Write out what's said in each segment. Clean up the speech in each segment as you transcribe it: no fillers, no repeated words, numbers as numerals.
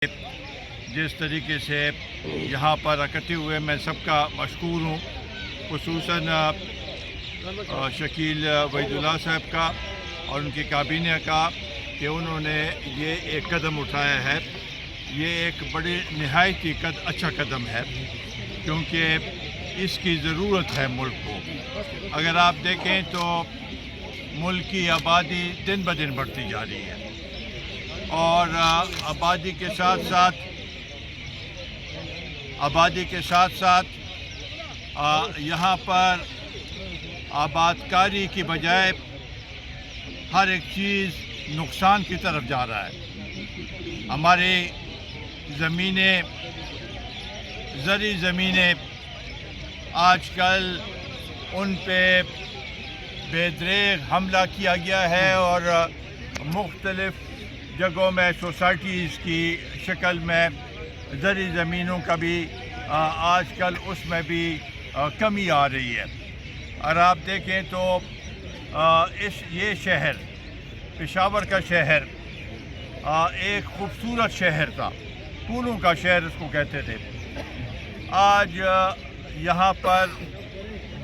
जिस तरीके से यहाँ पर इकट्ठे हुए मैं सबका मशकूर हूँ, खुसूसन शकील वहीदुल्लाह साहब का और उनकी काबीना का कि उन्होंने ये एक कदम उठाया है। ये एक बड़ी नहायती अच्छा कदम है क्योंकि इसकी ज़रूरत है मुल्क को। अगर आप देखें तो मुल्क की आबादी दिन ब दिन बढ़ती जा रही है और आबादी के साथ साथ यहाँ पर आबादकारी की बजाय हर एक चीज़ नुकसान की तरफ जा रहा है। हमारी ज़री ज़मीनें आजकल उन पे बेदरेग हमला किया गया है और मुख्तलिफ़ जगहों में सोसाइटीज़ की शक्ल में ज़री ज़मीनों का भी आजकल उसमें भी कमी आ रही है। और आप देखें तो ये शहर पेशावर का शहर एक ख़ूबसूरत शहर था, फूलों का शहर इसको कहते थे। आज यहाँ पर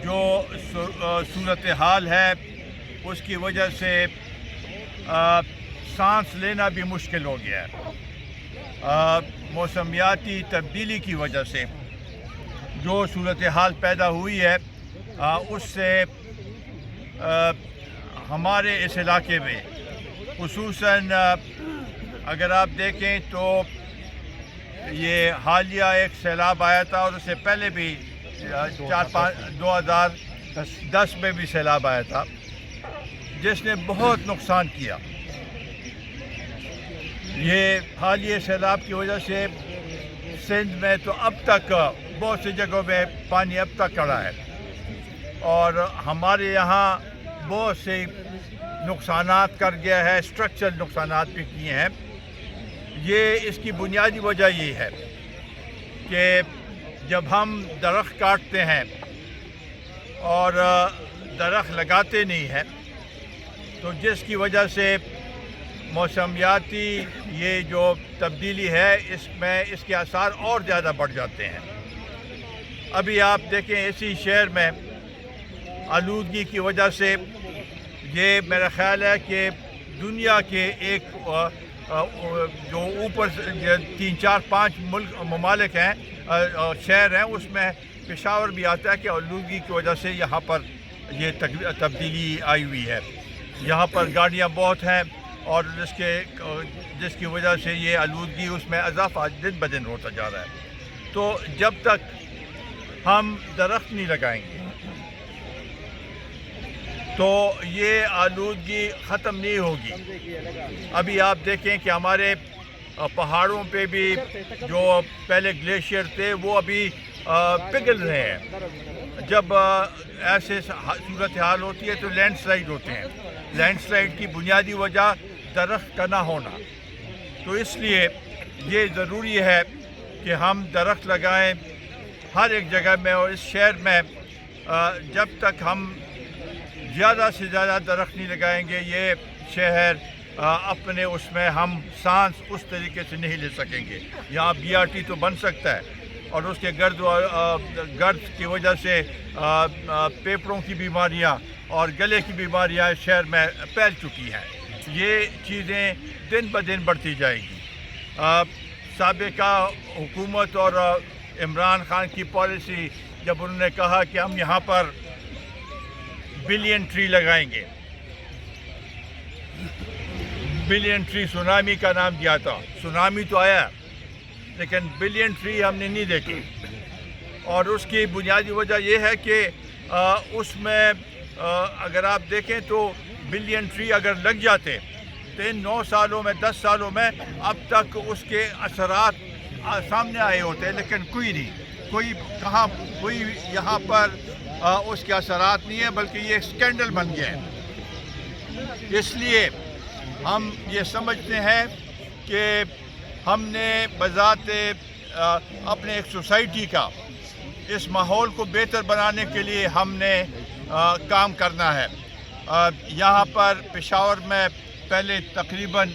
जो सूरत हाल है उसकी वजह से सांस लेना भी मुश्किल हो गया है। मौसमियाती तब्दीली की वजह से जो सूरत हाल पैदा हुई है उससे हमारे इस इलाके में खुसूसन अगर आप देखें तो ये हालिया एक सैलाब आया था और उससे पहले भी 2010 में भी सैलाब आया था जिसने बहुत नुकसान किया। ये हालिया सैलाब की वजह से सिंध में तो अब तक बहुत सी जगहों में पानी अब तक खड़ा है और हमारे यहाँ बहुत से नुकसानात कर गया है, स्ट्रक्चरल नुकसानात भी किए हैं। ये इसकी बुनियादी वजह ये है कि जब हम दरख्त काटते हैं और दरख्त लगाते नहीं हैं तो जिसकी वजह से मौसमियाती ये जो तब्दीली है इसके आसार और ज़्यादा बढ़ जाते हैं। अभी आप देखें इसी शहर में आलूदगी की वजह से ये मेरा ख़्याल है कि दुनिया के एक जो ऊपर 3-4-5 ममालिक हैं शहर हैं उसमें पेशावर भी आता है कि आलूदगी की वजह से यहाँ पर ये तब्दीली आई हुई है। यहाँ पर गाड़ियाँ बहुत हैं और जिसकी वजह से ये आलूदगी उसमें इजाफा दिन ब दिन होता जा रहा है। तो जब तक हम दरख्त नहीं लगाएंगे तो ये आलूदगी ख़त्म नहीं होगी। अभी आप देखें कि हमारे पहाड़ों पे भी जो पहले ग्लेशियर थे वो अभी पिघल रहे हैं। जब ऐसे सूरत हाल होती है तो लैंडस्लाइड होते हैं। लैंडस्लाइड की बुनियादी वजह दरख्त का ना होना, तो इसलिए ये ज़रूरी है कि हम दरख्त लगाएं हर एक जगह में। और इस शहर में जब तक हम ज़्यादा से ज़्यादा दरख्त नहीं लगाएंगे ये शहर अपने उसमें हम सांस उस तरीके से नहीं ले सकेंगे। यहाँ BRT तो बन सकता है और उसके गर्द की वजह से फेफड़ों की बीमारियाँ और गले की बीमारियाँ शहर में फैल चुकी हैं। ये चीज़ें दिन ब दिन बढ़ती जाएगी। साबिका हुकूमत और इमरान खान की पॉलिसी जब उन्होंने कहा कि हम यहाँ पर बिलियन ट्री लगाएंगे, बिलियन ट्री सुनामी का नाम दिया था। सुनामी तो आया लेकिन बिलियन ट्री हमने नहीं देखी और उसकी बुनियादी वजह यह है कि उसमें अगर आप देखें तो बिलियन ट्री अगर लग जाते तो 9 सालों में 10 सालों में अब तक उसके असरात सामने आए होते, लेकिन कोई यहाँ पर उसके असरात नहीं है, बल्कि ये स्कैंडल बन गया है। इसलिए हम ये समझते हैं कि हमने बज़ाते अपने एक सोसाइटी का इस माहौल को बेहतर बनाने के लिए हमने काम करना है। यहाँ पर पेशावर में पहले तकरीबन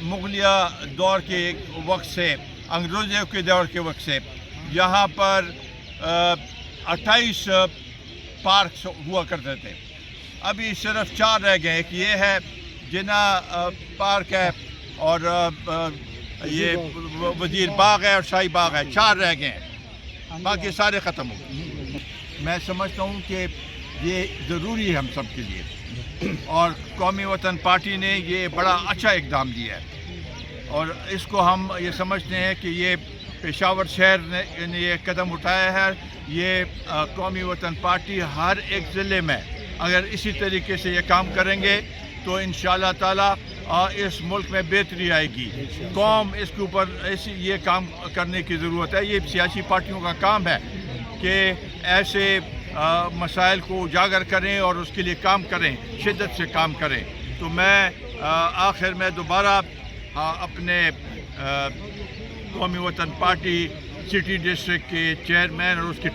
مغلیہ دور کے وقت سے، انگریزوں کے دور کے وقت سے یہاں پر 28 پارکس ہوا کرتے تھے. ابھی صرف 4 رہ گئے. ایک یہ ہے جناح پارک ہے، اور یہ وزیر باغ ہے، اور شاہی باغ ہے. 4 رہ گئے ہیں، باقی سارے ختم ہو گئے. میں سمجھتا ہوں کہ یہ ضروری ہے ہم سب کے لیے، اور قومی وطن پارٹی نے یہ بڑا اچھا اقدام دیا ہے، اور اس کو ہم یہ سمجھتے ہیں کہ یہ پشاور شہر نے یہ قدم اٹھایا ہے. یہ قومی وطن پارٹی ہر ایک ضلع میں اگر اسی طریقے سے یہ کام کریں گے تو انشاءاللہ تعالی اس ملک میں بہتری آئے گی. قوم اس کے اوپر یہ کام کرنے کی ضرورت ہے. یہ سیاسی پارٹیوں کا کام ہے کہ ایسے مسائل کو اجاگر کریں اور اس کے لیے کام کریں، شدت سے کام کریں. تو میں آخر میں دوبارہ اپنے قومی وطن پارٹی سٹی ڈسٹرکٹ کے چیئرمین اور اس کے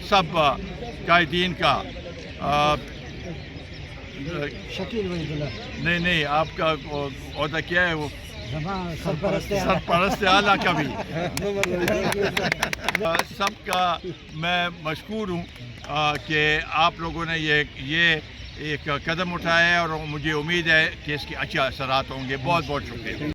سب قائدین کا نہیں آپ کا عہدہ کیا ہے؟ وہ سرپرست اعلیٰ کا بھی سب کا میں مشکور ہوں کہ آپ لوگوں نے یہ ایک قدم اٹھایا ہے، اور مجھے امید ہے کہ اس کے اچھے اثرات ہوں گے. بہت بہت شکریہ.